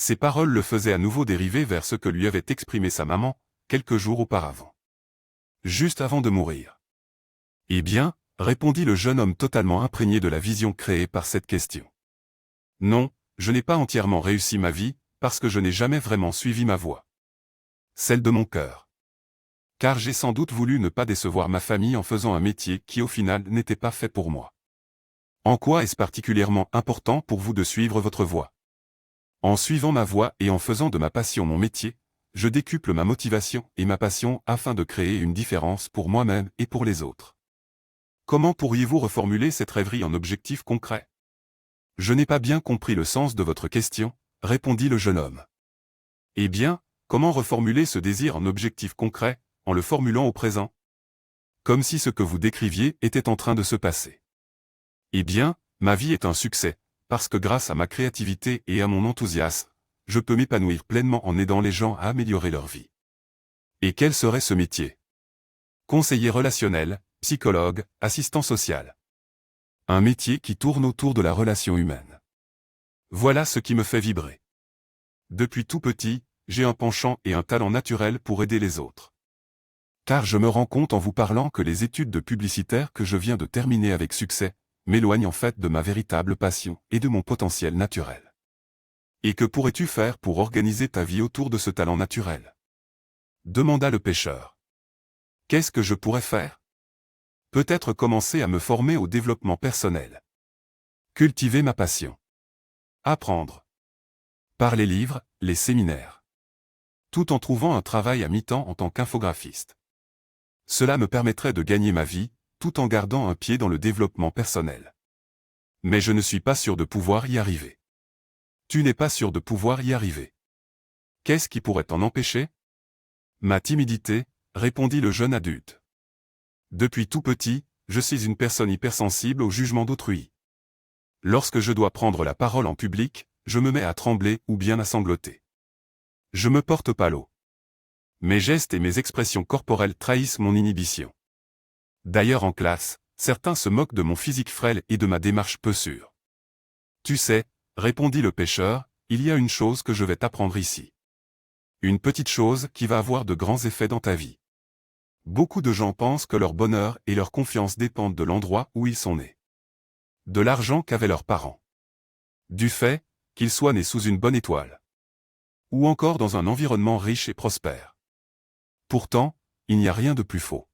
Ces paroles le faisaient à nouveau dériver vers ce que lui avait exprimé sa maman, quelques jours auparavant. Juste avant de mourir. Eh bien, répondit le jeune homme totalement imprégné de la vision créée par cette question. Non, je n'ai pas entièrement réussi ma vie, parce que je n'ai jamais vraiment suivi ma voie. Celle de mon cœur. Car j'ai sans doute voulu ne pas décevoir ma famille en faisant un métier qui au final n'était pas fait pour moi. En quoi est-ce particulièrement important pour vous de suivre votre voie? En suivant ma voie et en faisant de ma passion mon métier, je décuple ma motivation et ma passion afin de créer une différence pour moi-même et pour les autres. Comment pourriez-vous reformuler cette rêverie en objectif concret? Je n'ai pas bien compris le sens de votre question, répondit le jeune homme. Eh bien, comment reformuler ce désir en objectif concret, en le formulant au présent? Comme si ce que vous décriviez était en train de se passer. Eh bien, ma vie est un succès, parce que grâce à ma créativité et à mon enthousiasme, je peux m'épanouir pleinement en aidant les gens à améliorer leur vie. Et quel serait ce métier? Conseiller relationnel, psychologue, assistant social. Un métier qui tourne autour de la relation humaine. Voilà ce qui me fait vibrer. Depuis tout petit, j'ai un penchant et un talent naturel pour aider les autres. Car je me rends compte en vous parlant que les études de publicitaire que je viens de terminer avec succès, m'éloignent en fait de ma véritable passion et de mon potentiel naturel. Et que pourrais-tu faire pour organiser ta vie autour de ce talent naturel? Demanda le pêcheur. Qu'est-ce que je pourrais faire? Peut-être commencer à me former au développement personnel. Cultiver ma passion. Apprendre. Par les livres, les séminaires. Tout en trouvant un travail à mi-temps en tant qu'infographiste. Cela me permettrait de gagner ma vie, tout en gardant un pied dans le développement personnel. Mais je ne suis pas sûr de pouvoir y arriver. Tu n'es pas sûr de pouvoir y arriver. Qu'est-ce qui pourrait t'en empêcher? Ma timidité, répondit le jeune adulte. Depuis tout petit, je suis une personne hypersensible au jugement d'autrui. Lorsque je dois prendre la parole en public, je me mets à trembler ou bien à sangloter. Je me porte pas l'eau. Mes gestes et mes expressions corporelles trahissent mon inhibition. D'ailleurs en classe, certains se moquent de mon physique frêle et de ma démarche peu sûre. Tu sais, répondit le pêcheur, il y a une chose que je vais t'apprendre ici. Une petite chose qui va avoir de grands effets dans ta vie. Beaucoup de gens pensent que leur bonheur et leur confiance dépendent de l'endroit où ils sont nés. De l'argent qu'avaient leurs parents. Du fait qu'ils soient nés sous une bonne étoile. Ou encore dans un environnement riche et prospère. Pourtant, il n'y a rien de plus faux.